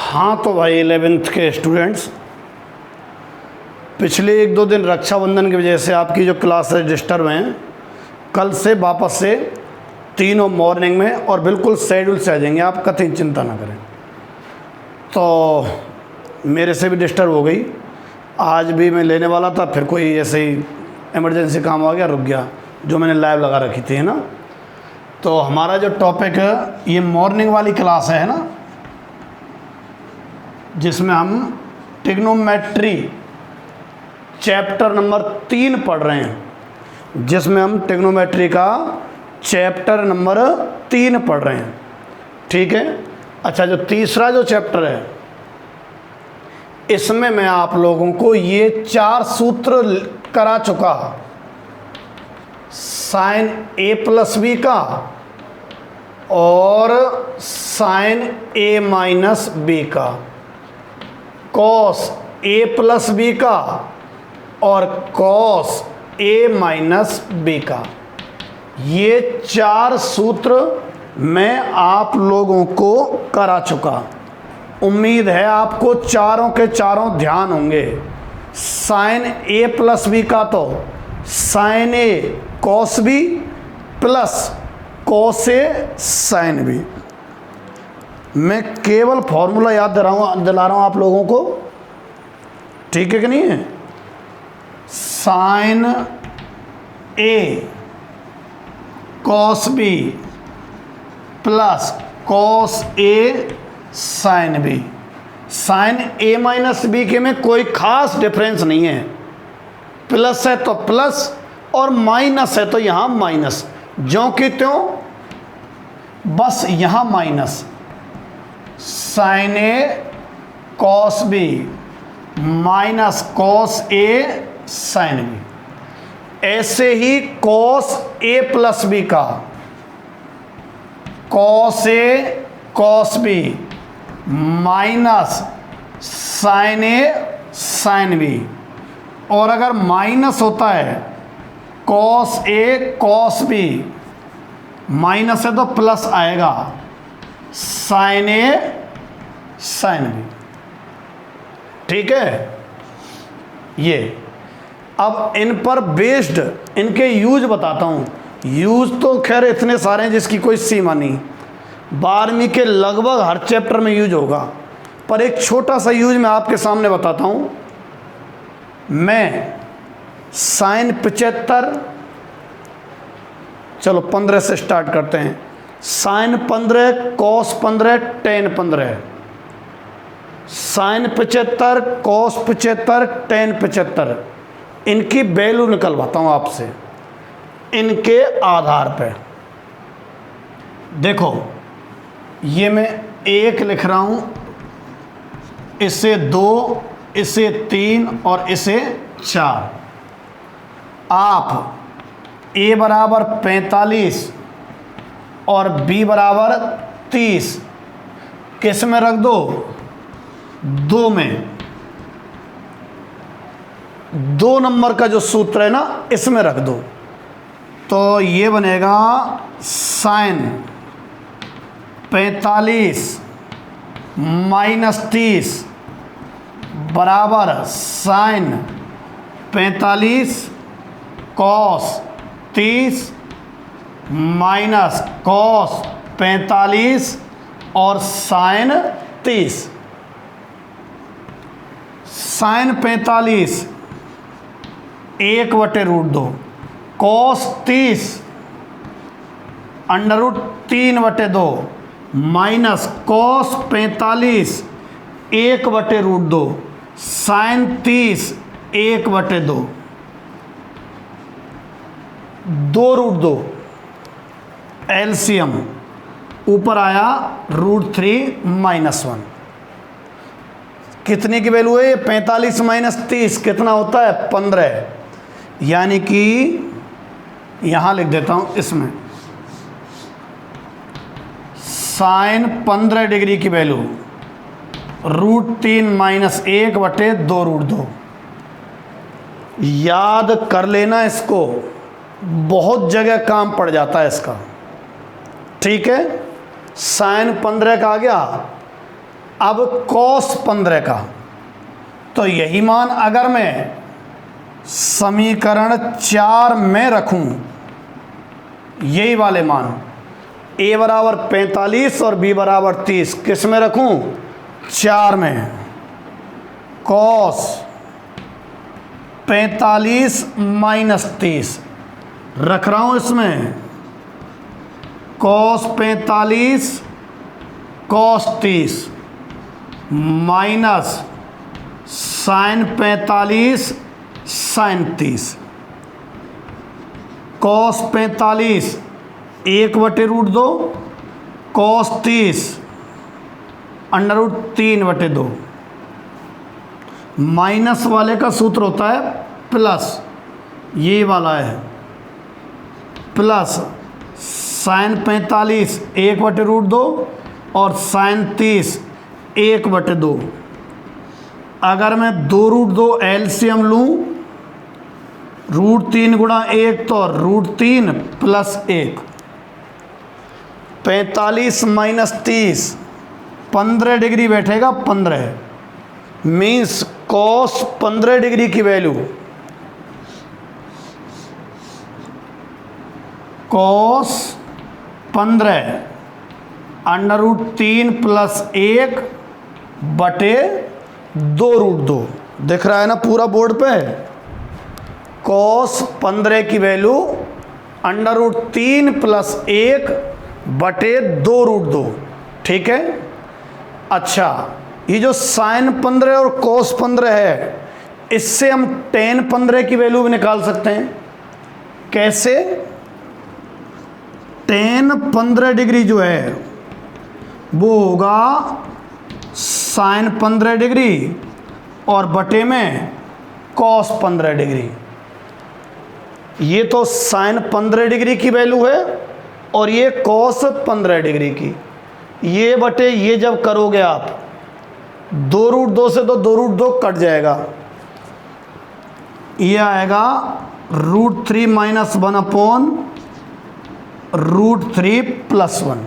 हाँ तो भाई 11th के स्टूडेंट्स, पिछले 1-2 दिन रक्षाबंधन की वजह से आपकी जो क्लासेस डिस्टर्ब हैं, कल से वापस से तीनों मॉर्निंग में और बिल्कुल शेड्यूल से आ जाएंगे। आप कतई चिंता ना करें। तो मेरे से भी डिस्टर्ब हो गई, आज भी मैं लेने वाला था, फिर कोई ऐसे ही इमरजेंसी काम आ गया, रुक गया, जो मैंने लाइव लगा रखी थी, है ना। तो हमारा जो टॉपिक है ये मॉर्निंग वाली क्लास है ना, जिसमें हम ट्रिग्नोमेट्री चैप्टर नंबर 3 पढ़ रहे हैं, जिसमें हम ट्रिग्नोमेट्री का चैप्टर नंबर 3 पढ़ रहे हैं। ठीक है। अच्छा, जो तीसरा जो चैप्टर है, इसमें मैं आप लोगों को ये 4 सूत्र करा चुका, साइन ए प्लस बी का और साइन ए माइनस बी का, कॉस ए प्लस बी का और कॉस ए माइनस बी का। ये 4 सूत्र मैं आप लोगों को करा चुका। उम्मीद है आपको चारों के चारों ध्यान होंगे। साइन ए प्लस बी का तो sine A cos B plus cos A sine B. मैं केवल फॉर्मूला याद दिला रहा हूँ आप लोगों को, ठीक है कि नहीं है। Sine A cos B plus cos A sine B. Sign A minus B के में कोई खास डिफरेंस नहीं है, प्लस है तो प्लस और माइनस है तो यहाँ माइनस, ज्यों कि त्यों, बस यहाँ minus. Sine A cos B minus cos A sine B. ऐसे ही कॉस ए प्लस बी का cos A cos B minus sine A sine B. और अगर माइनस होता है cos A cos B, minus है तो प्लस आएगा साइन ए साइन बी। ठीक है। ये अब इन पर बेस्ड इनके यूज बताता हूँ। यूज तो खैर इतने सारे हैं जिसकी कोई सीमा नहीं, 12वीं के लगभग हर चैप्टर में यूज होगा, पर एक छोटा सा यूज मैं आपके सामने बताता हूँ। मैं साइन 75, चलो 15 से स्टार्ट करते हैं। Sine 15 cos 15 tan 15, sine 75 cos 75 tan 75। इनकी वैल्यू निकलवाता हूँ आपसे इनके आधार पे। देखो, ये मैं 1 लिख रहा हूँ, इसे 2, इसे 3 और इसे 4। आप a बराबर 45 और b बराबर 30 किस में रख दो? 2 में। 2 नंबर का जो सूत्र है ना, इसमें रख दो। तो ये बनेगा साइन 45 माइनस 30 बराबर साइन 45 कॉस 30 माइनस कॉस 45 और sine 30। Sine 45 1/√2, cos 30 √3/2 minus cos 45 1/√2 sine 30 1/2, 2√2 LCM ऊपर आया √3 -1। कितने की वैल्यू है? 45 माइनस 30 कितना होता है? 15। यानी कि यहां लिख देता हूं इसमें, साइन 15 डिग्री की वैल्यू √3 -1/2√2। याद कर लेना इसको, बहुत जगह काम पड़ जाता है इसका। ठीक है। साइन 15 का आ गया अब cos 15 का, तो यही मान अगर मैं समीकरण 4 में रखूं, यही वाले मान a बराबर 45 और b बराबर 30 किस में रखूं? 4 में। cos 45 माइनस 30 रख रहा हूं इसमें, cos 45 cos 30 minus sin 45 sin 30। cos 45 1/√2, cos 30 √3/2। Minus वाले का सूत्र होता है प्लस, ये वाला है प्लस sin 45 1/√2 और sin 30 1/2। अगर मैं 2√2 एलसीएम लूँ, √3 गुणा 1 तो √3 प्लस 1। 45 माइनस 30 15 डिग्री बैठेगा, 15 मीन्स cos 15 डिग्री की वैल्यू cos 15 √3 प्लस 1 बटे 2√2। दिख रहा है ना पूरा बोर्ड पे? cos 15 की वैल्यू √3 प्लस 1 बटे 2√2। ठीक है। अच्छा, ये जो sin 15 और cos 15 है, इससे हम tan 15 की वैल्यू भी निकाल सकते हैं। कैसे? tan 15 डिग्री जो है वो होगा sin 15 डिग्री और बटे में cos 15 डिग्री। ये तो sin 15 डिग्री की वैल्यू है और ये cos 15 डिग्री की। ये बटे ये जब करोगे आप, 2√2 से तो 2√2 कट जाएगा, ये आएगा √3 माइनस 1/√3 प्लस 1।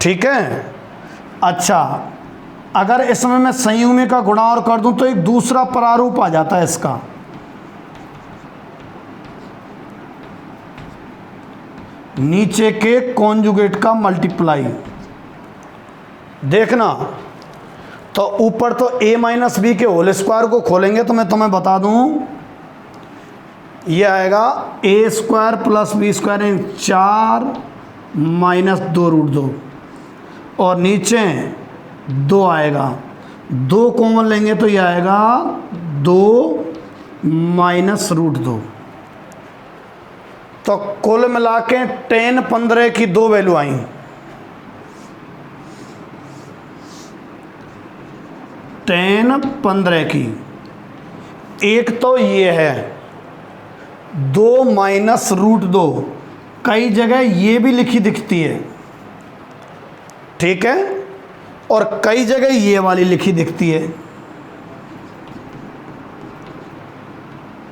ठीक है। अच्छा, अगर इसमें मैं संयुग्मी का गुणा और कर दूं तो एक दूसरा प्रारूप आ जाता है इसका। नीचे के कॉन्जुगेट का मल्टीप्लाई। देखना, तो ऊपर तो a माइनस बी के होल स्क्वायर को खोलेंगे तो मैं तुम्हें बता दूं, ये आएगा a² प्लस b² 4 माइनस 2√2 और नीचे 2 आएगा। 2 कॉमन लेंगे तो ये आएगा 2 माइनस √2। तो कुल मिला के tan 15 की 2 वैल्यू आई। tan 15 की एक तो ये है 2 माइनस √2, कई जगह ये भी लिखी दिखती है। ठीक है। और कई जगह ये वाली लिखी दिखती है,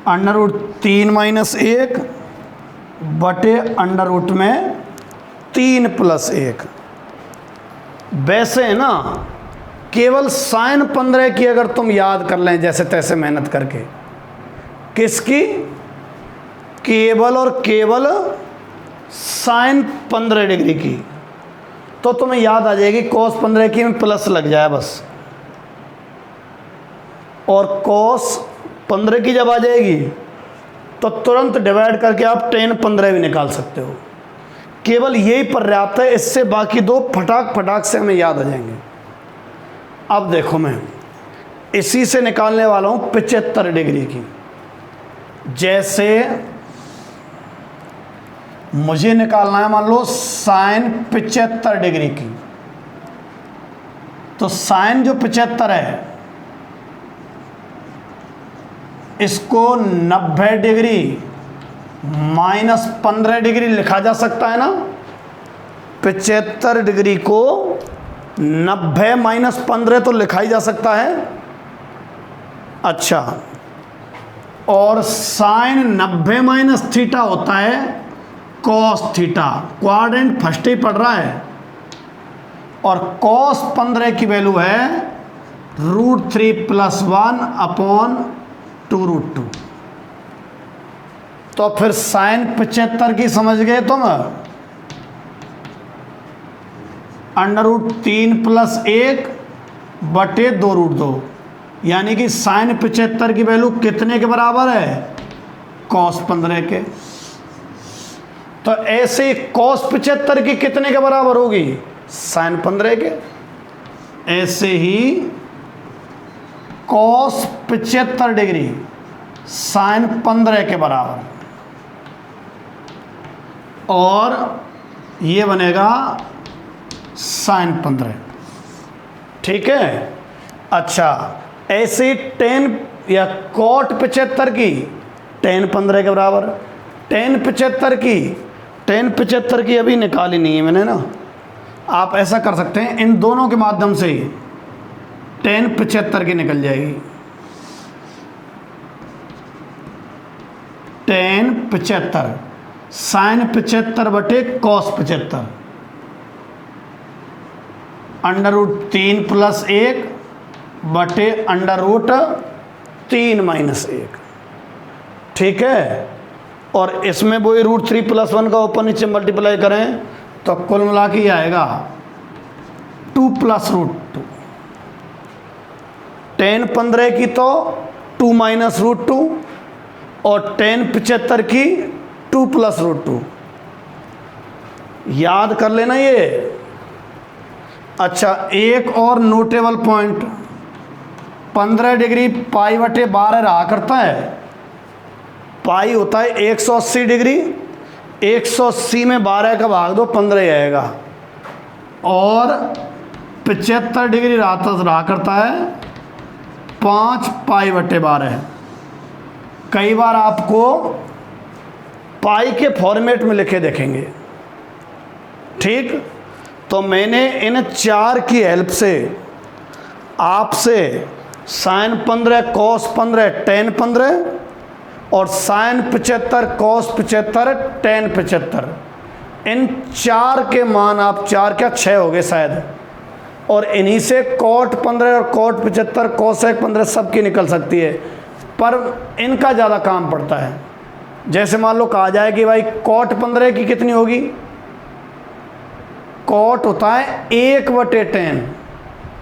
√3 माइनस 1 बटे √ में 3 प्लस 1। वैसे है ना, केवल sin 15 की अगर तुम याद कर लें जैसे तैसे मेहनत करके, किसकी? केवल और केवल sin 15 डिग्री की, तो तुम्हें याद आ जाएगी cos 15 की में प्लस लग जाए बस, और cos 15 की जब आ जाएगी तो तुरंत डिवाइड करके आप tan 15 भी निकाल सकते हो। केवल यही पर्याप्त है, इससे बाकी दो फटाक से हमें याद आ जाएंगे। अब देखो, मैं इसी से निकालने वाला हूँ 75 डिग्री की। जैसे मुझे निकालना है मान लो sin 75 डिग्री की, तो sin जो 75 है इसको 90 डिग्री माइनस 15 डिग्री लिखा जा सकता है ना। 75 डिग्री को 90 माइनस 15 तो लिखा ही जा सकता है। अच्छा, और साइन 90 माइनस थीटा होता है cos थीटा। क्वाड्रेंट फर्स्ट ही पढ़ रहा है। और कॉस 15 की वैल्यू है √3 + 1 अपॉन 2√2। तो फिर साइन 75 की समझ गए तुम, √3 + 1 बटे 2√2, यानी कि साइन 75 की वैल्यू कितने के बराबर है? कॉस 15 के। तो ऐसे ही कॉस 75 की कितने के बराबर होगी? साइन 15 के। ऐसे ही कॉस 75 डिग्री साइन 15 के बराबर, और ये बनेगा साइन 15। ठीक है। अच्छा, ऐसे ही टेन या कॉट 75 की टेन 15 के बराबर, टेन 75 की अभी निकाली नहीं है मैंने ना। आप ऐसा कर सकते हैं, इन दोनों के माध्यम से ही टेन 75 की निकल जाएगी। टेन 75 साइन 75 बटे कॉस 75, √3 + 1 बटे √3 - 1। ठीक है। और इसमें वही √3 + 1 का ऊपर नीचे मल्टीप्लाई करें तो कुल मिला के आएगा 2 + √2। टेन 15 की तो 2 - √2 और टेन 75 की 2 + √2। याद कर लेना ये। अच्छा, एक और नोटेबल पॉइंट, 15 डिग्री पाई बटे 12 रहा करता है। पाई होता है 180 डिग्री, 180 में 12 का भाग दो 15 आएगा, और 75 डिग्री रहा करता है 5 पाई बटे 12। कई बार आपको पाई के फॉर्मेट में लिखे देखेंगे। ठीक, तो मैंने इन चार की हेल्प से आपसे साइन 15 कॉस 15 टेन 15 और साइन 75 कॉस 75 टेन 75, इन चार के मान आप 4 क्या 6 हो गए शायद, और इन्हीं से कॉट 15 और कॉट 75 कोसेक 15 सबकी निकल सकती है। पर इनका ज़्यादा काम पड़ता है। जैसे मान लो कहा जाए कि भाई कॉट 15 की कितनी होगी? कॉट होता है 1/10,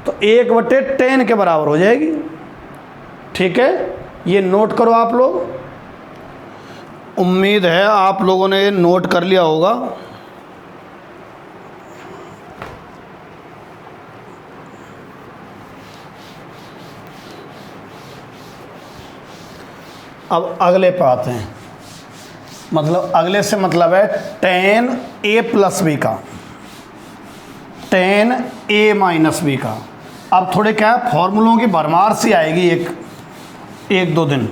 तो 1/10 के बराबर हो जाएगी। ठीक है, ये नोट करो आप लोग। उम्मीद है आप लोगों ने ये नोट कर लिया होगा। अब अगले पे आते हैं, मतलब अगले से मतलब है tan a + b का, tan a - b का। अब थोड़े क्या है, फॉर्मूलों की भरमार सी आएगी एक दो दिन।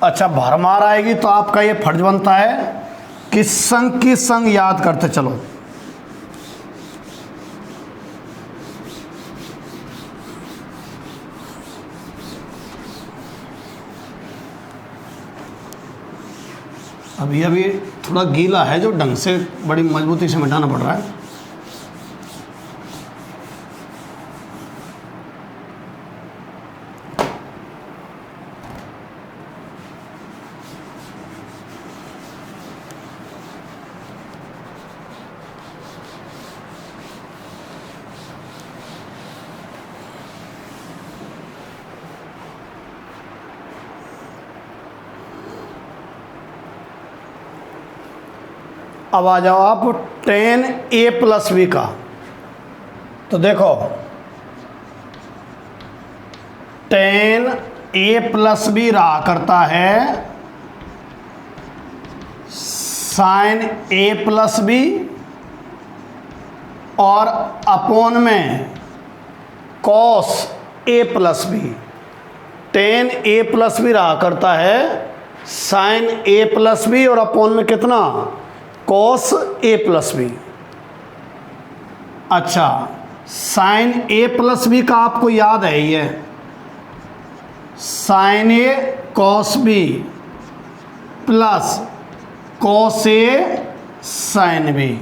अच्छा, भरमार आएगी तो आपका ये फर्ज बनता है कि संग की संग याद करते चलो। अभी थोड़ा गीला है जो ढंग से बड़ी मजबूती से मिटाना पड़ रहा है। अब आ जाओ आप tan a + b का। तो देखो tan a + b रहा करता है sin a + b और अपॉन में cos a + b। tan a + b रहा करता है sin a + b और अपॉन में कितना? cos a + b। अच्छा, sin a + b का आपको याद है ये sin a cos b plus cos a sine B,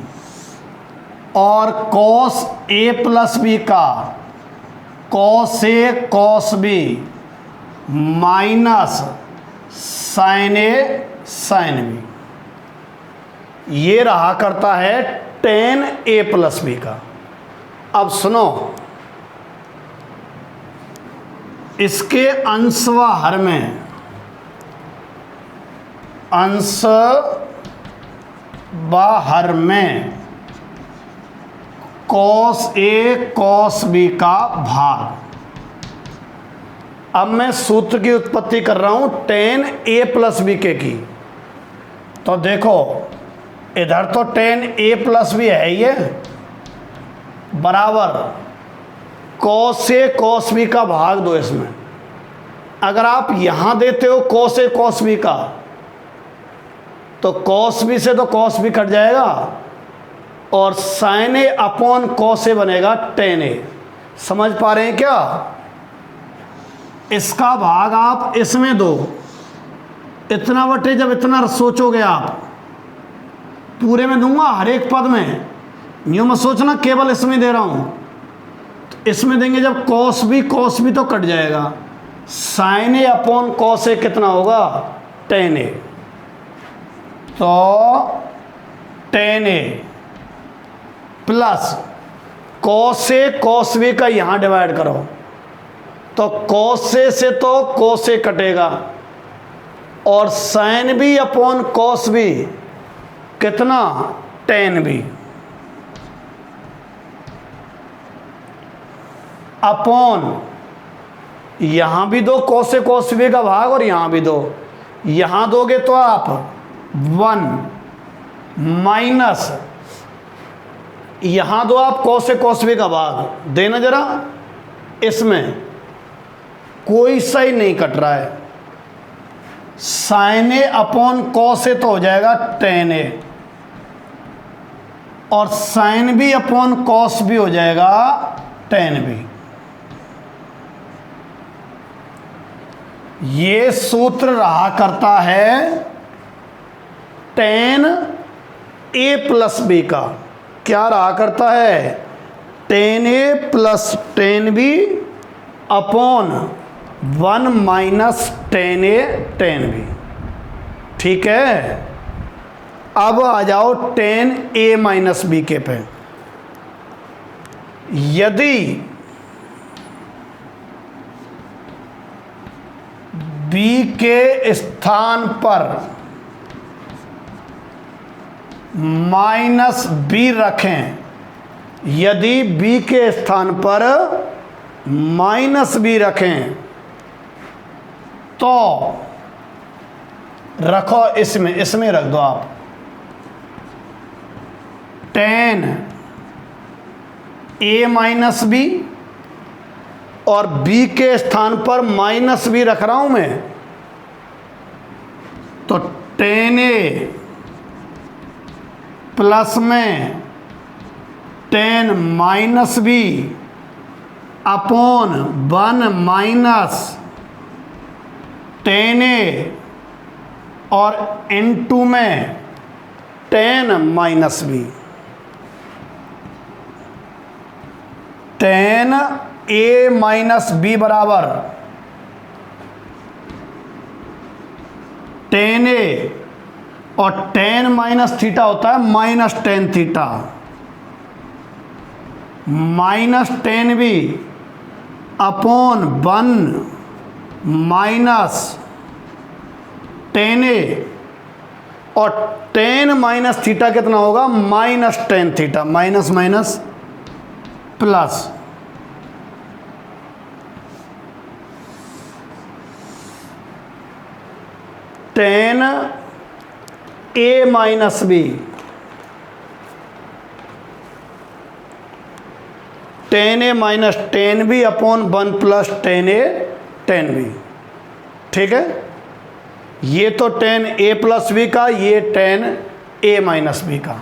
और कॉस ए प्लस बी का cos A cos B minus sine A sine B, ये रहा करता है टेन ए प्लस बी का। अब सुनो, इसके अंश व हर में, अंश व हर में कॉस ए कॉस बी का भाग। अब मैं सूत्र की उत्पत्ति कर रहा हूं टेन ए प्लस बी के की। तो देखो इधर तो टेन ए प्लस बी है, ये बराबर कॉस ए कॉस बी का भाग दो इसमें। अगर आप यहां देते हो कॉस ए कॉस बी का, तो कॉस बी से तो कॉस बी कट जाएगा और साइन ए अपॉन कॉस ए बनेगा टेन ए। समझ पा रहे हैं क्या? इसका भाग आप इसमें दो, इतना बटे जब इतना सोचोगे आप, पूरे में दूंगा हर एक पद में, यूं मत सोचना केवल इसमें दे रहा हूं। तो इसमें देंगे जब कॉस बी तो कट जाएगा, साइन ए अपॉन कॉस ए कितना होगा? टेन ए। तो tan A plus cos A cos B का यहां डिवाइड करो, तो कॉस ए से तो कॉस ए कटेगा और sine B upon cos B कितना? टेन बी अपॉन यहां भी दो कॉस ए कॉस बी का भाग और यहां भी दो। यहां दोगे तो आप 1 माइनस यहां दो आप कॉस ए कॉस बी का भाग। देना जरा, इसमें कोई सही नहीं कट रहा है। Sine A upon cos A तो हो जाएगा टेन ए और sine B upon cos B हो जाएगा टेन बी। ये सूत्र रहा करता है टेन ए प्लस बी का। क्या रहा करता है? Tan A plus tan B upon 1 minus tan A tan B. ठीक है, अब आ जाओ टेन ए माइनस बी के पे। यदि बी के स्थान पर माइनस बी रखें, यदि बी के स्थान पर माइनस बी रखें तो रखो इसमें रख दो आप टेन ए माइनस बी, और बी के स्थान पर माइनस बी रख रहा हूं मैं, तो टेन ए प्लस में tan minus B upon 1 minus tan A और इनटू में tan minus B. Tan A minus B बराबर टेन ए और टेन माइनस थीटा होता है minus tan theta, minus tan B upon 1 minus tan A, और tan minus theta कितना होगा? Minus tan theta. Minus minus plus, tan A minus B, tan A minus tan B upon 1 plus tan A tan B. ठीक है, ये तो tan A plus B का, ये ten A minus B का।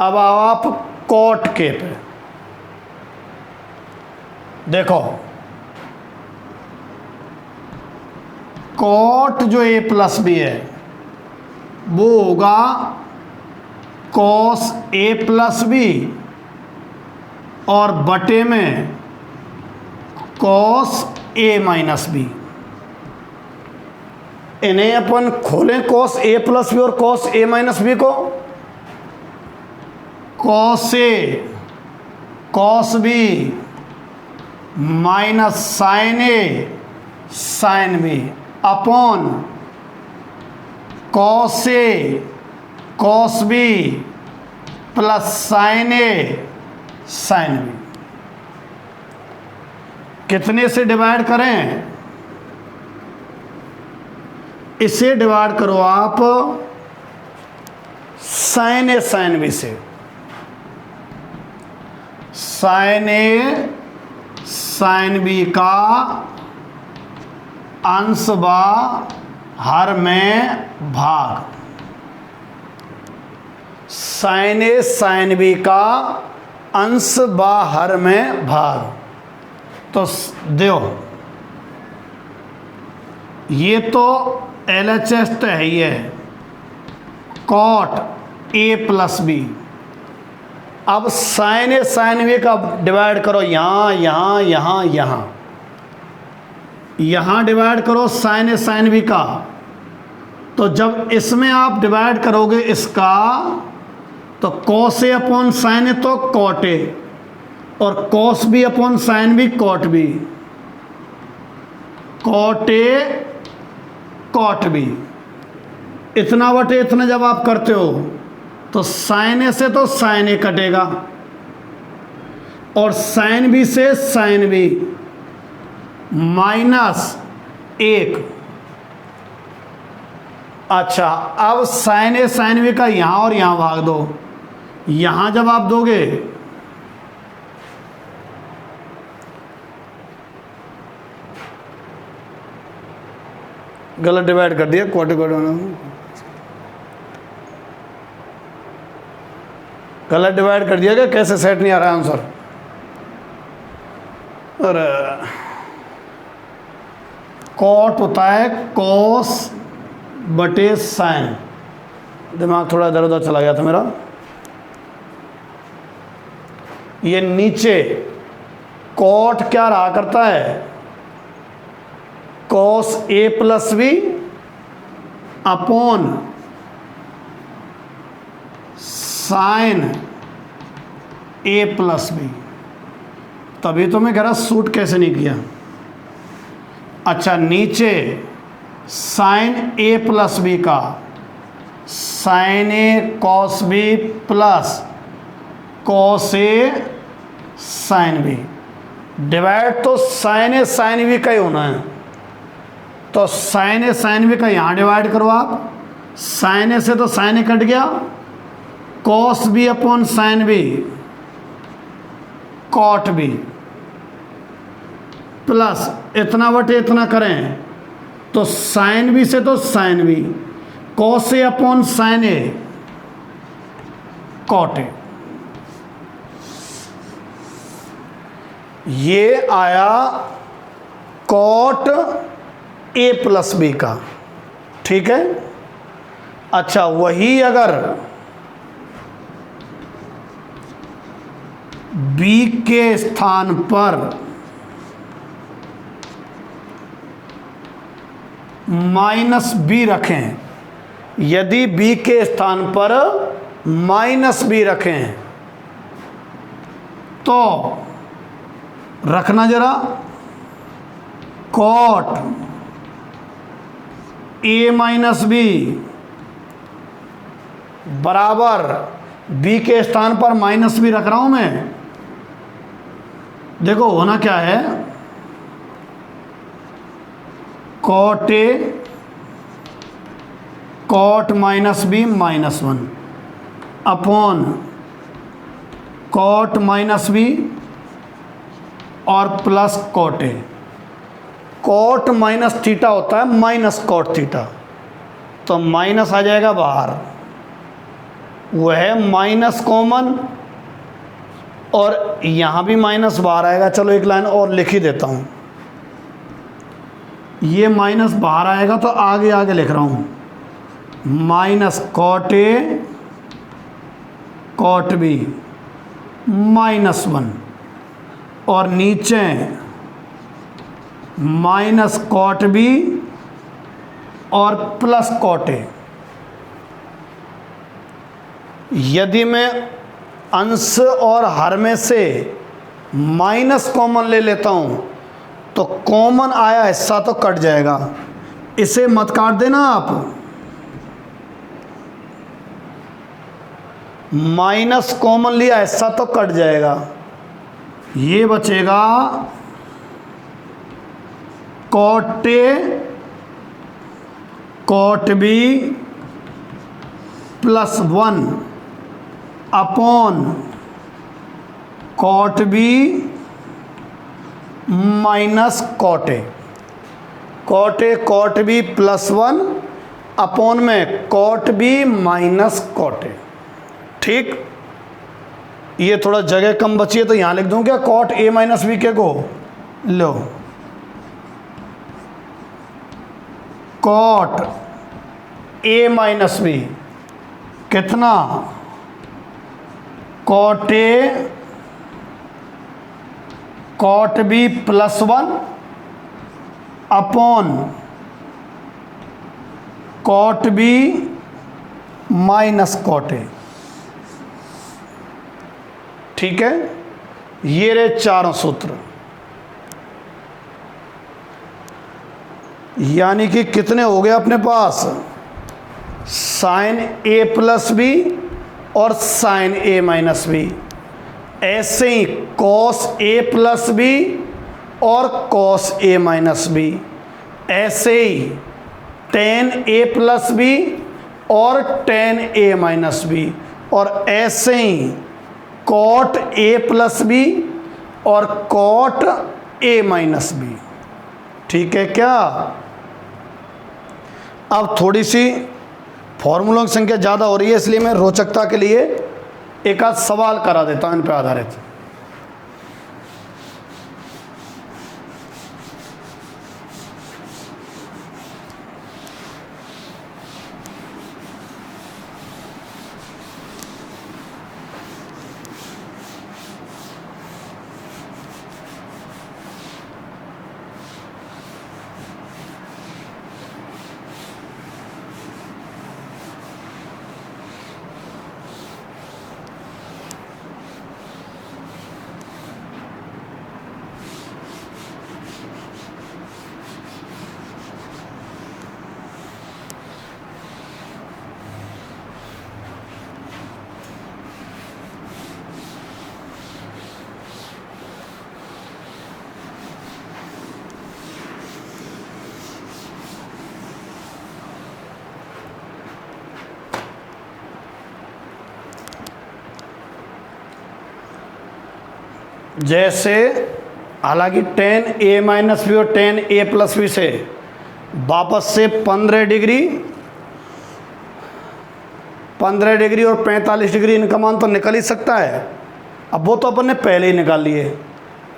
अब आओ आप कॉट के पे। देखो कॉट जो ए प्लस बी है वो होगा कॉस ए प्लस बी और बटे में कॉस ए माइनस बी। इन्हें अपन खोलें कॉस ए प्लस बी और कॉस ए माइनस बी को, cos A cos B minus sine A sine B upon cos A cos B plus sign A sine B. कितने से divide करें? इसे divide करो आप साइन ए साइन बी से। Sign A sine B का अंश बा हर में भाग, साइन ए साइन बी का अंश बा हर में भाग। तो देखो ये तो LHS तो है ही है, कॉट ए प्लस बी। अब साइन ए साइन बी का डिवाइड करो यहाँ यहाँ यहाँ यहाँ, यहाँ डिवाइड करो साइन ए साइन बी का। तो जब इसमें आप डिवाइड करोगे इसका, तो cos A upon sine A तो कॉट ए, और cos B upon sine B cot B, cot A cot B. इतना बटे इतना जब आप करते हो तो साइन ए से तो साइन ए कटेगा और साइन बी से साइन बी माइनस एक। अच्छा, अब साइन ए साइन बी का यहाँ और यहाँ भाग दो। यहाँ जब आप दोगे गलत डिवाइड कर दिया, क्वार्टर गलत डिवाइड कर दिया क्या? कैसे सेट नहीं आ रहा आंसर? और कॉट होता है कॉस बटे साइन। दिमाग थोड़ा इधर उधर चला गया था मेरा। ये नीचे कॉट क्या रहा करता है? Cos A plus B upon sine A plus B. तभी तो मैं कह रहा सूट कैसे नहीं किया। अच्छा, नीचे साइन ए प्लस बी का sign A cos B plus cos A sine B. Divide तो साइन ए साइन बी का ही होना है, तो साइन ए साइन बी का यहाँ डिवाइड करो आप। साइन ए से तो साइन ए कट गया, cos B upon sine B cot B plus इतना बटे इतना करें तो साइन बी से तो sine B, cos A upon sine A cot A. ये आया कॉट ए प्लस बी का, ठीक है। अच्छा, वही अगर बी के स्थान पर माइनस बी रखें, यदि बी के स्थान पर माइनस बी रखें तो रखना जरा, कॉट ए माइनस बी बराबर बी के स्थान पर माइनस बी रख रहा हूं मैं। देखो होना क्या है, cot A cot minus B minus one upon cot minus B और plus cot A. Cot minus theta होता है माइनस कॉट थीटा, तो माइनस आ जाएगा बाहर, वह माइनस कॉमन और यहाँ भी माइनस बाहर आएगा। चलो एक लाइन और लिख ही देता हूँ, ये माइनस बाहर आएगा तो आगे आगे लिख रहा हूँ, minus cot A cot B -1 और नीचे माइनस कॉट बी और प्लस कॉट ए। यदि मैं अंश और हर में से माइनस कॉमन ले लेता हूं तो कॉमन आया हिस्सा तो कट जाएगा, इसे मत काट देना आप। माइनस कॉमन लिया हिस्सा तो कट जाएगा, ये बचेगा cot A cot B +1 upon cot B minus cot A. Cot A cot B +1 upon में cot B minus cot A. ठीक, ये थोड़ा जगह कम बची है तो यहां लिख दूं क्या, कॉट ए माइनस बी के को लो, कॉट ए माइनस बी कितना, cot A cot B +1 upon cot B minus cot A. ठीक है, ये रहे चारों सूत्र। यानी कि कितने हो गए अपने पास, साइन ए प्लस बी और साइन ए माइनस बी। ऐसे ही कॉस ए प्लस बी और कॉस ए माइनस बी। ऐसे ही टेन ए प्लस बी और टेन ए माइनस बी। और ऐसे ही कॉट ए प्लस बी और कॉट ए माइनस बी। ठीक है क्या। अब थोड़ी सी फॉर्मूलों की संख्या ज़्यादा हो रही है, इसलिए मैं रोचकता के लिए एक आध सवाल करा देता हूं इन पर आधारित। जैसे हालांकि टेन ए माइनस बी और टेन ए प्लस बी से वापस से 15 डिग्री और 45 डिग्री इनका मान तो निकल ही सकता है। अब वो तो अपन ने पहले ही निकाल लिए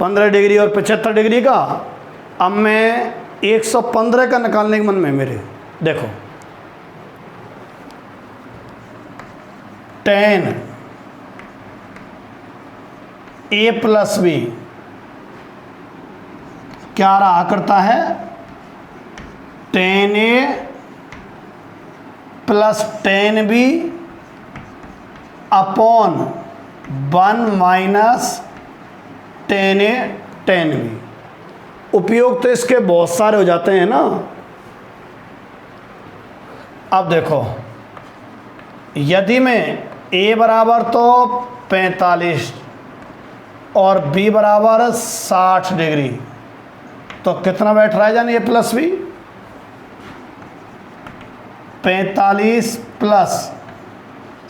15 डिग्री और 75 डिग्री का। अब मैं 115 का निकालने के मन में मेरे, देखो टेन ए प्लस बी क्या रहा करता है, tan A plus tan B upon 1 minus tan A tan B. उपयोग तो इसके बहुत सारे हो जाते हैं ना। अब देखो, यदि मैं ए बराबर तो 45 और बी बराबर 60 डिग्री, तो कितना बैठ रहा है जान ये प्लस बी, 45 प्लस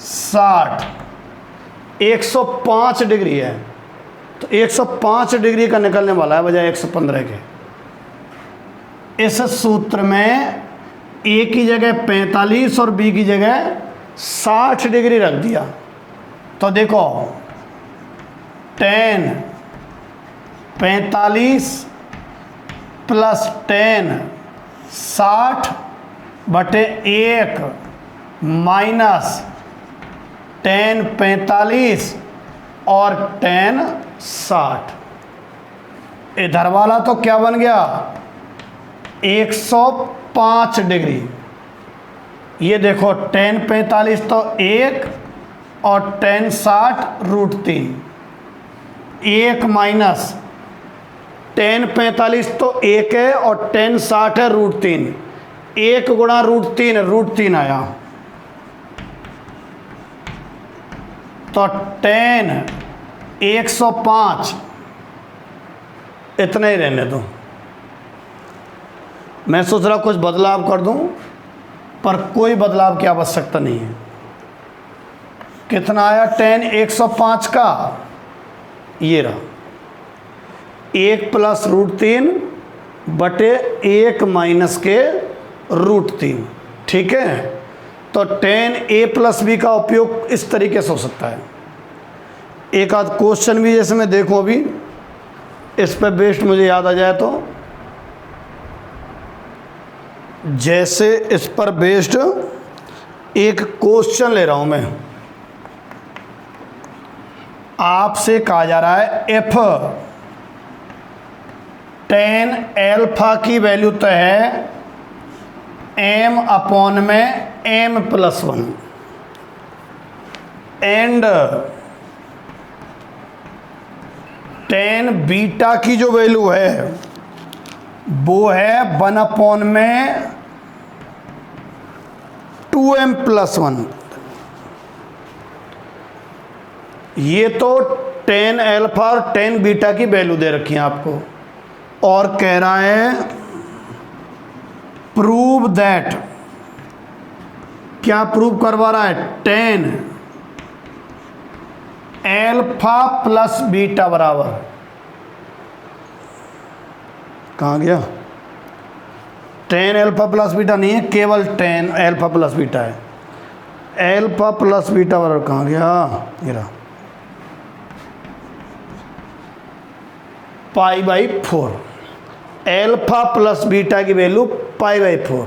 60 105 डिग्री है। तो 105 डिग्री का निकलने वाला है बजाय 115 के। इस सूत्र में ए की जगह 45 और बी की जगह 60 डिग्री रख दिया। तो देखो 10 45 प्लस 10 60 बटे 1 माइनस tan 45 और tan 60। इधर वाला तो क्या बन गया 105 डिग्री। ये देखो tan 45 तो 1 और tan 60 √3। 1 माइनस tan 45 तो 1 है और tan 60 है √3। 1 गुणा √3 √3 आया, तो tan 105 इतना ही रहने दो। मैं सोच रहा कुछ बदलाव कर दूं, पर कोई बदलाव की आवश्यकता नहीं है। कितना आया tan 105 का, ये रहा 1 प्लस √3 बटे 1 माइनस के √3। ठीक है, तो tan a प्लस बी का उपयोग इस तरीके से हो सकता है। एक आध क्वेश्चन भी जैसे मैं देखूं अभी इस पर बेस्ड मुझे याद आ जाए, तो जैसे इस पर बेस्ड एक क्वेश्चन ले रहा हूं मैं, आपसे कहा जा रहा है एफ tan अल्फा की वैल्यू तो है m अपॉन में m+1 एंड tan बीटा की जो वैल्यू है वो है 1 अपॉन में 2m+1। ये तो tan अल्फा और tan बीटा की वैल्यू दे रखी है आपको, और कह रहा है प्रूव दैट, क्या प्रूव करवा रहा है, tan अल्फा प्लस बीटा बराबर, कहाँ गया, tan अल्फा प्लस बीटा नहीं है, केवल tan अल्फा प्लस बीटा है। अल्फा प्लस बीटा बराबर कहाँ गया, ये रहा π/4। अल्फा प्लस बीटा की वैल्यू π/4,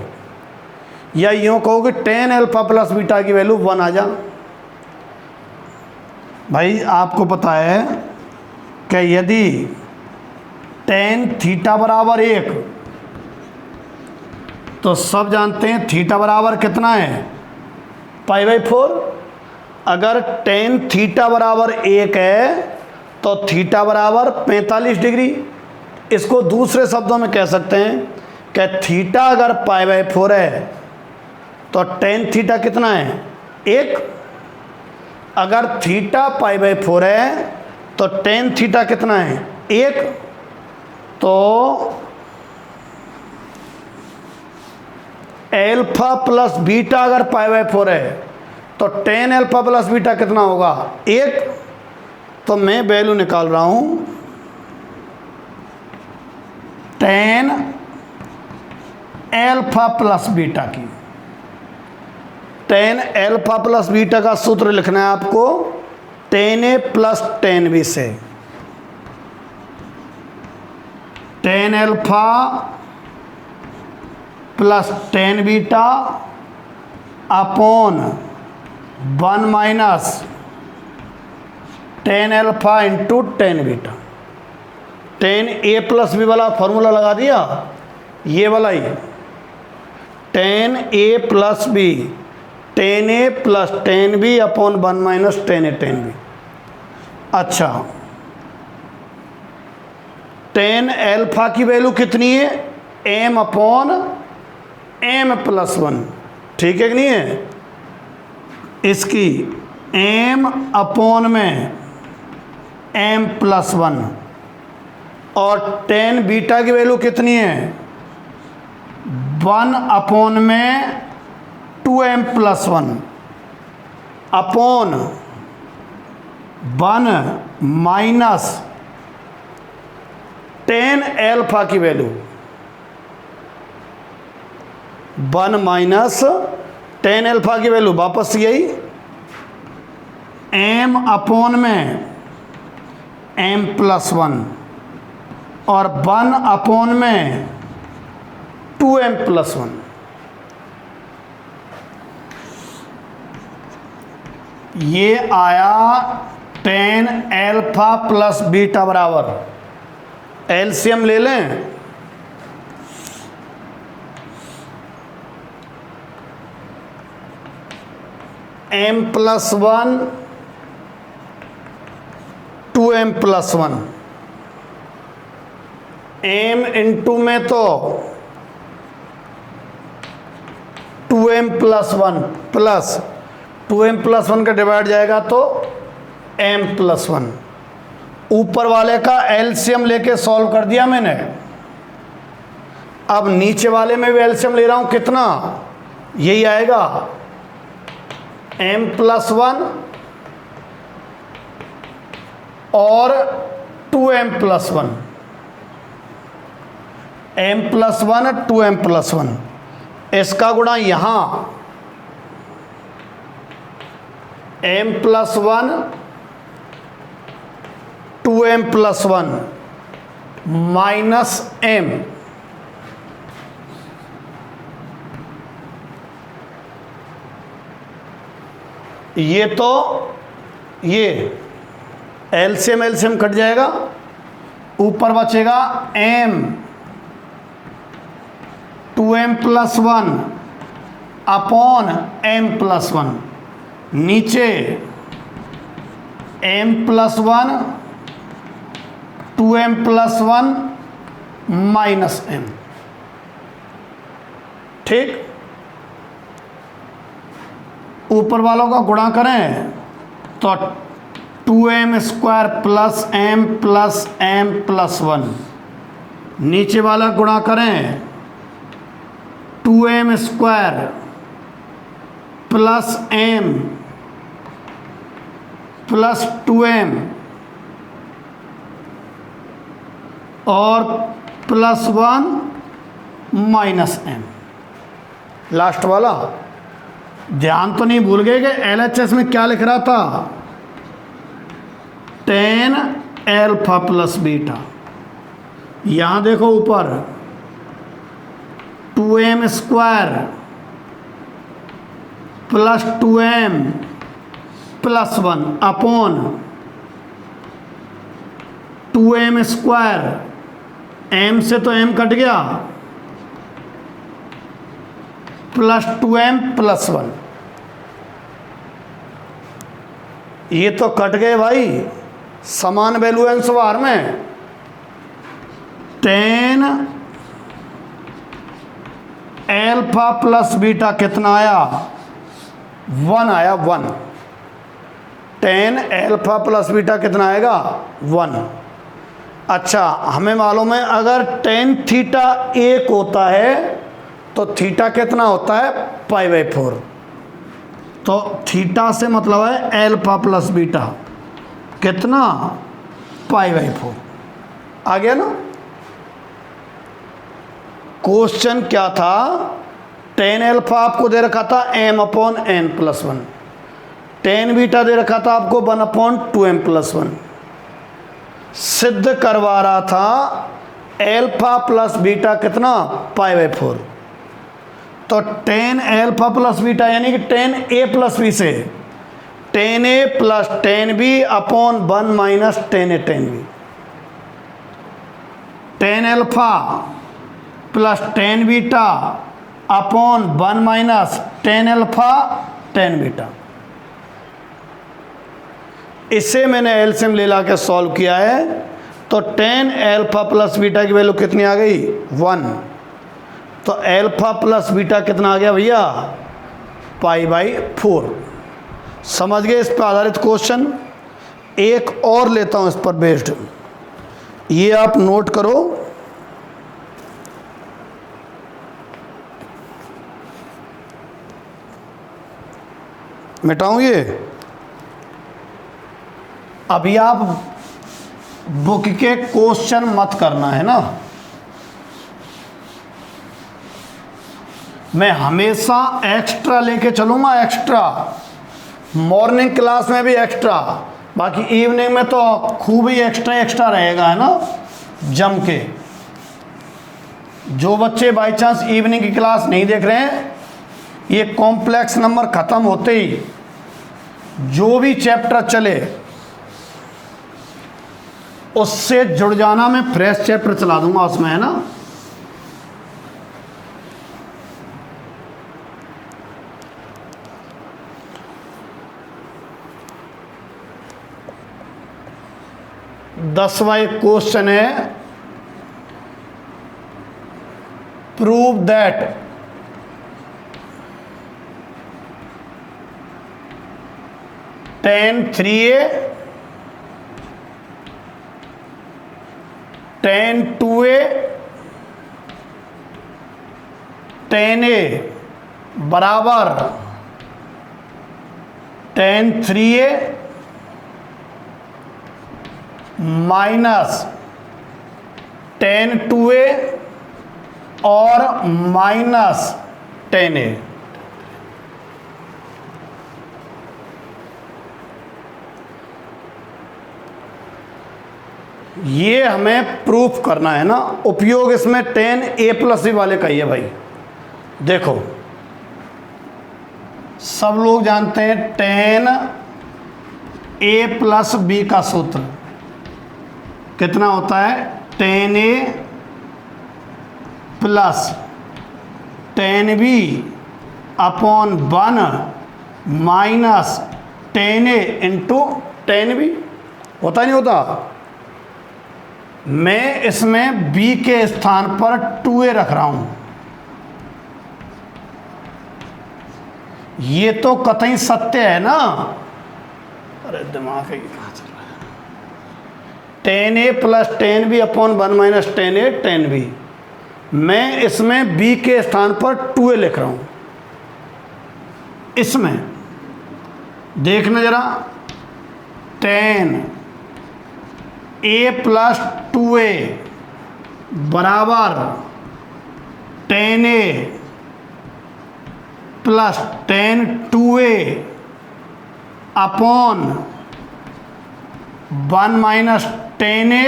या यूँ कहो कि tan अल्फा प्लस बीटा की वैल्यू 1 आ जा। भाई आपको पता है कि यदि tan थीटा बराबर 1, तो सब जानते हैं थीटा बराबर कितना है π/4। अगर tan थीटा बराबर 1 है तो थीटा बराबर 45 डिग्री। इसको दूसरे शब्दों में कह सकते हैं कि थीटा अगर π/4 है तो tan थीटा कितना है 1। अगर थीटा π/4 है तो tan थीटा कितना है 1। तो अल्फा प्लस बीटा अगर π/4 है तो tan अल्फा प्लस बीटा कितना होगा 1। तो मैं वैल्यू निकाल रहा हूं tan अल्फा प्लस बीटा की। tan अल्फा प्लस बीटा का सूत्र लिखना है आपको tan a plus tan b से। tan alpha plus tan beta upon 1 minus tan alpha into tan beta. tan a plus B वाला फॉर्मूला लगा दिया, ये वाला ही tan a plus B, tan a plus tan b upon 1 minus tan a tan b। अच्छा, tan alpha की value कितनी है m अपॉन m+1, ठीक है कि नहीं है। इसकी m अपॉन में m+1, और tan बीटा की वैल्यू कितनी है 1 अपॉन में 2m+1 upon 1 minus tan alpha की वैल्यू 1 माइनस tan अल्फा की वैल्यू वापस यही m अपॉन में m+1 और 1 अपॉन में 2m+1। ये आया टेन एल्फा प्लस बीटा बराबर, एलसीएम ले लें, m plus 1 2m plus 1, m into में तो 2m plus 1 plus 2m plus 1 का डिवाइड जाएगा तो m प्लस 1। ऊपर वाले का एलसीएम लेके सॉल्व कर दिया मैंने। अब नीचे वाले में भी एलसीएम ले रहा हूं, कितना, यही आएगा m प्लस 1 और 2m plus 1, m plus 1 2m plus 1, इसका गुणा यहां m plus 1 2m plus 1 minus m, ये तो ये एलसीएम एलसीएम कट जाएगा, ऊपर बचेगा m 2m plus 1 upon m plus 1, नीचे m plus 1 2m plus 1 minus m। ठीक, ऊपर वालों का गुणा करें तो 2m square plus m plus 1, नीचे वाला गुणा करें 2m square plus m plus 2m और प्लस 1 माइनस m। लास्ट वाला ध्यान तो नहीं भूल गए कि एलएचएस में क्या लिख रहा था, टेन एल्फा प्लस बीटा। यहां देखो ऊपर 2m square plus 2m plus 1 upon 2m square, m से तो m कट गया, प्लस 2m प्लस 1, ये तो कट गए भाई, समान वैल्यू है सवार में। 10 एल्फा प्लस बीटा कितना आया, 1 आया, 1। 10 एल्फा प्लस बीटा कितना आएगा, 1। अच्छा, हमें मालूम है अगर tan थीटा 1 होता है तो थीटा कितना होता है, π/4। तो थीटा से मतलब है एल्फा प्लस बीटा कितना, π/4। आ गया ना। क्वेश्चन क्या था, tan एल्फा आपको दे रखा था m/n प्लस 1, tan बीटा दे रखा था आपको 1/2m प्लस 1। सिद्ध करवा रहा था एल्फा प्लस बीटा कितना, π/4। तो tan एल्फा प्लस बीटा यानी कि tan a प्लस b से tan a plus tan b upon 1 minus tan a tan b। tan alpha plus tan beta upon 1 minus tan alpha tan beta. इसे मैंने LCM ले ला के solve किया है, तो tan एल्फा प्लस बीटा की value कितनी आ गई, 1। तो एल्फा प्लस बीटा कितना आ गया भैया, π/4। समझ गए इस पर आधारित क्वेश्चन। एक और लेता हूं इस पर बेस्ड, ये आप नोट करो। मिटाऊं ये, अभी आप बुक के क्वेश्चन मत करना है ना, मैं हमेशा एक्स्ट्रा लेके चलूँगा, एक्स्ट्रा। मॉर्निंग क्लास में भी एक्स्ट्रा, बाकी इवनिंग में तो खूब ही एक्स्ट्रा एक्स्ट्रा रहेगा, है ना, जम के। जो बच्चे बाई चांस इवनिंग की क्लास नहीं देख रहे हैं, ये कॉम्प्लेक्स नंबर ख़त्म होते ही जो भी चैप्टर चले उससे जुड़ जाना, मैं फ्रेश चैप्टर चला दूंगा उसमें, है ना। दसवां एक क्वेश्चन है, prove that tan 3a tan 2a tan a बराबर tan 3a minus tan 2a और माइनस tan a। ये हमें प्रूफ करना है ना। उपयोग इसमें tan a प्लस बी वाले का ही है भाई। देखो सब लोग जानते हैं tan a प्लस बी का सूत्र कितना होता है, tan a plus tan b upon 1 minus tan a into tan b। होता नहीं होता। मैं इसमें b के स्थान पर 2a रख रहा हूं। ये तो कतई सत्य है ना। अरे दिमाग है कहाँ चल रहा है। tan a plus tan b upon 1 minus tan a tan b। मैं इसमें b के स्थान पर 2a लिख रहा हूं। इसमें देखना जरा, tan a प्लस 2a बराबर tan a plus tan 2a upon 1 minus tan a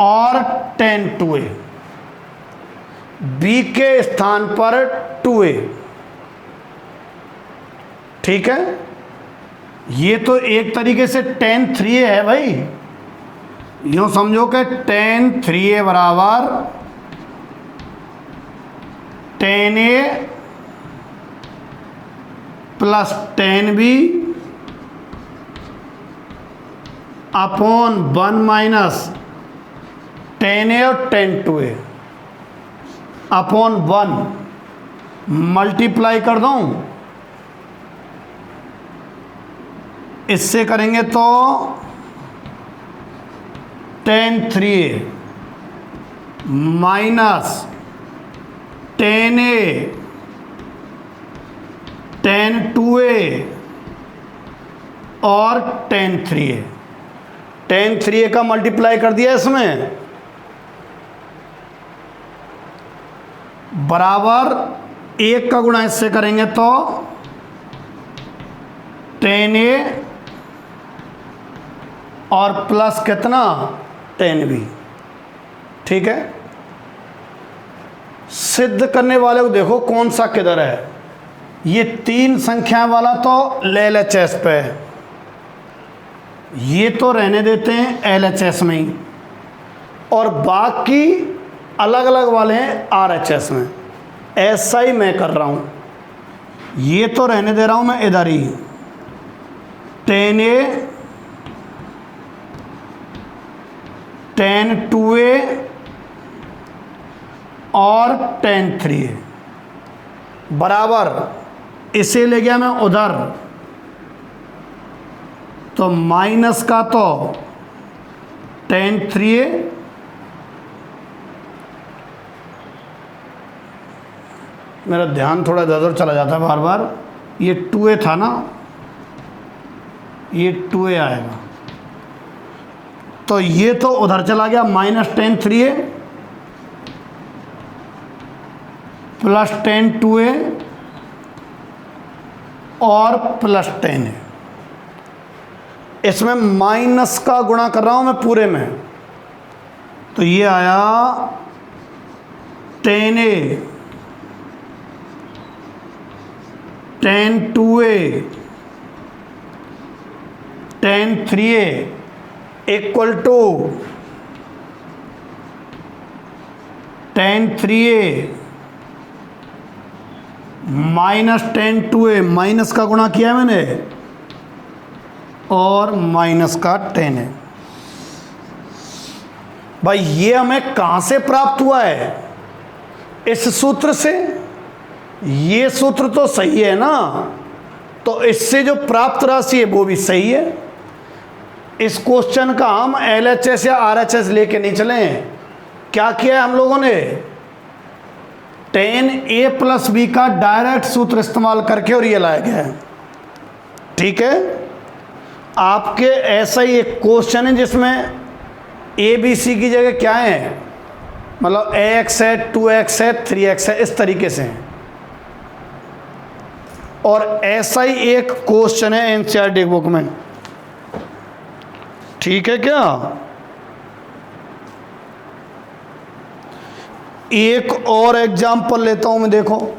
और tan 2a। b के स्थान पर 2a। ठीक है। ये तो एक तरीके से tan 3a है भाई। यूँ समझो कि tan 3a बराबर tan a plus tan b upon 1 minus tan a और tan 2a अपॉन 1 मल्टीप्लाई कर दूं। इससे करेंगे तो tan 3a minus tan a tan 2a और tan 3a। tan 3a का मल्टीप्लाई कर दिया इसमें, बराबर 1 का गुणा इससे करेंगे तो tan a और प्लस कितना tan b। ठीक है। सिद्ध करने वाले को देखो कौन सा किधर है। ये 3 संख्या वाला तो LHS पे है, ये तो रहने देते हैं LHS में ही, और बाकी अलग अलग वाले हैं RHS में। ऐसा ही मैं कर रहा हूँ। ये तो रहने दे रहा हूँ मैं इधर ही, tan a tan 2a और tan 3a बराबर, इसे ले गया मैं उधर तो माइनस का तो tan 3a मेरा ध्यान थोड़ा इधर उधर चला जाता है बार बार। ये 2a था ना, ये 2a आएगा तो ये तो उधर चला गया minus tan 3a plus tan 2a और प्लस tan a। इसमें माइनस का गुणा कर रहा हूं मैं पूरे में, तो ये आया tan a tan 2a tan 3a equal to tan 3a minus tan 2a, minus का गुणा किया है मैंने और माइनस का tan है। भाई ये हमें कहां से प्राप्त हुआ है? इस सूत्र से। ये सूत्र तो सही है ना, तो इससे जो प्राप्त राशि है वो भी सही है। इस क्वेश्चन का हम LHS या RHS लेके नहीं चले हैं। क्या किया है हम लोगों ने? tan a प्लस बी का डायरेक्ट सूत्र इस्तेमाल करके और ये लाया गया है। ठीक है, आपके ऐसा ही एक क्वेश्चन है जिसमें ए बी सी की जगह क्या है, मतलब ax है, 2x है, 3x है, इस तरीके से है। और ऐसा ही एक क्वेश्चन है NCERT बुक में। ठीक है क्या? एक और एग्जाम्पल लेता हूं मैं, देखो।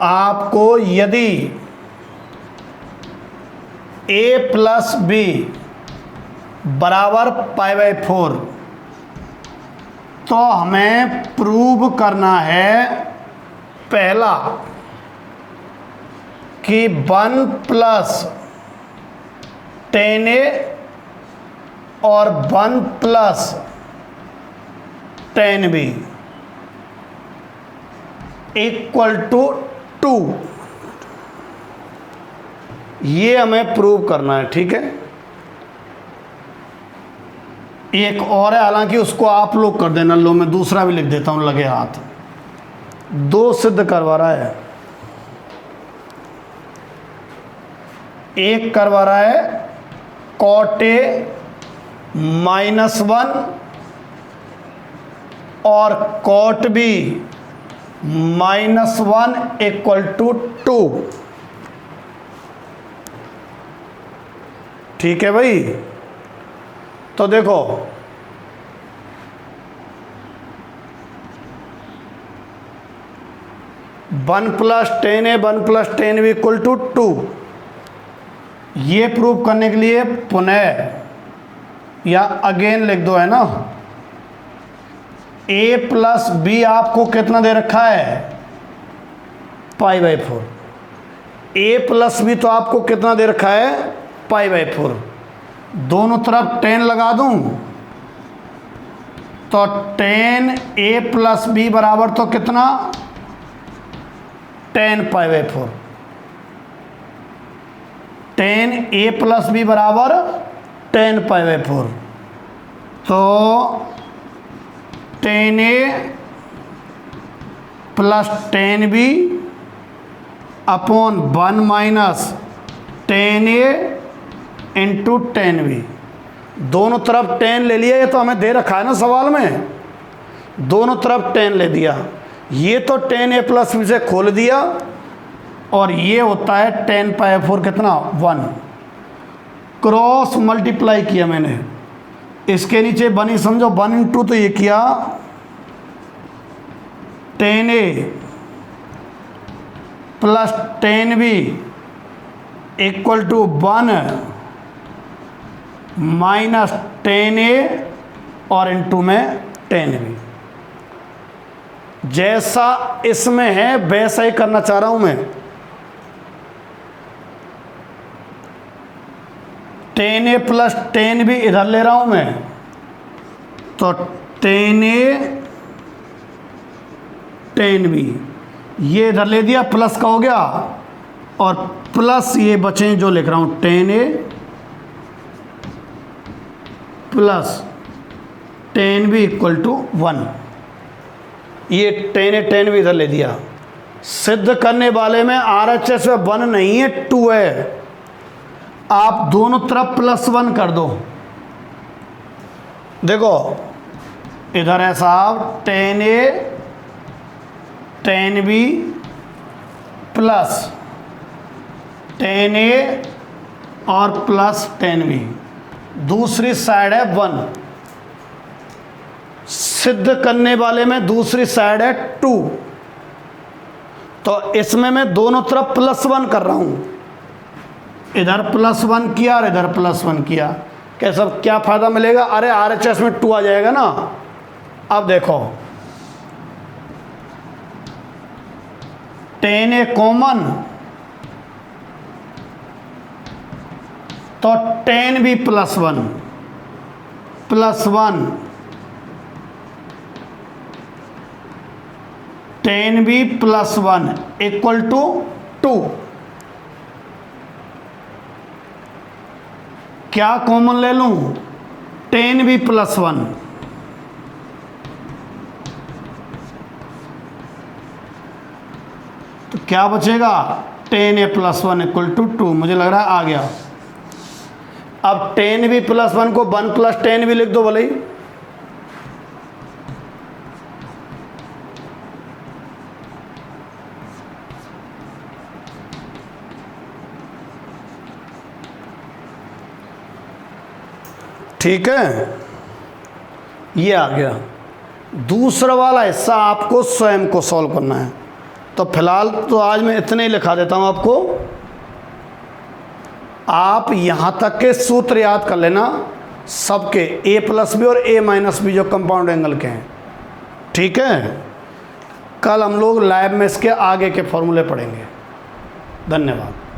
आपको यदि a प्लस बी बराबर π/4, तो हमें प्रूव करना है पहला कि 1 प्लस tan a और 1 plus tan b equal to 2, ये हमें प्रूव करना है। ठीक है, एक और है, हालांकि उसको आप लोग कर देना। लो मैं दूसरा भी लिख देता हूं लगे हाथ। 2 सिद्ध करवा रहा है, एक करवा रहा है cot a -1 और cot b -1 इक्वल टू 2। ठीक है भाई, तो देखो one plus tan a 1 plus tan b equal to 2। ये प्रूव करने के लिए पुनः या अगेन लिख दो, है ना। a प्लस बी आपको कितना दे रखा है? π/4। a प्लस बी तो आपको कितना दे रखा है? π/4। दोनों तरफ tan लगा दूं तो tan a प्लस बी बराबर तो कितना? tan π/4। tan a plus B बराबर tan π/4। तो tan a plus tan b upon 1 minus tan a into tan b। दोनों तरफ tan ले लिया, ये तो हमें दे रखा है ना सवाल में। दोनों तरफ tan ले दिया, ये तो tan a प्लस बी से खोल दिया और ये होता है tan π/4 कितना? 1। क्रॉस मल्टीप्लाई किया मैंने, इसके नीचे 1 ही समझो, 1 इंटू तो ये किया tan a plus tan b equal to 1 minus tan a और इंटू में tan b। जैसा इसमें है वैसा ही करना चाह रहा हूं मैं। tan a plus tan b इधर ले रहा हूं मैं, तो tan a tan b ये इधर ले दिया, प्लस का हो गया, और प्लस ये बचे जो लिख रहा हूं tan a plus tan b equal to 1। ये tan a tan b इधर ले दिया। सिद्ध करने वाले में RHS में 1 नहीं है, 2 है। आप दोनों तरफ +1 कर दो। देखो इधर है साहब tan a tan b plus tan a और प्लस tan b, दूसरी साइड है 1, सिद्ध करने वाले में दूसरी साइड है 2, तो इसमें मैं दोनों तरफ +1 कर रहा हूं, इधर +1 किया और इधर +1 किया। कैसा क्या फायदा मिलेगा? अरे RHS में 2 आ जाएगा ना। अब देखो tan a कॉमन, तो tan b +1 tan b +1 equal to 2। क्या कॉमन ले लूं? tan b +1, तो क्या बचेगा? tan a +1 equal to 2। मुझे लग रहा है आ गया। अब tan b +1 को 1 + tan b लिख दो भले ही। ठीक है, ये आ गया। दूसरा वाला हिस्सा आपको स्वयं को सॉल्व करना है। तो फिलहाल तो आज मैं इतने ही लिखा देता हूं आपको। आप यहां तक के सूत्र याद कर लेना सबके, a+b और a-b जो कंपाउंड एंगल के हैं। ठीक है, कल हम लोग लैब में इसके आगे के फॉर्मूले पढ़ेंगे। धन्यवाद।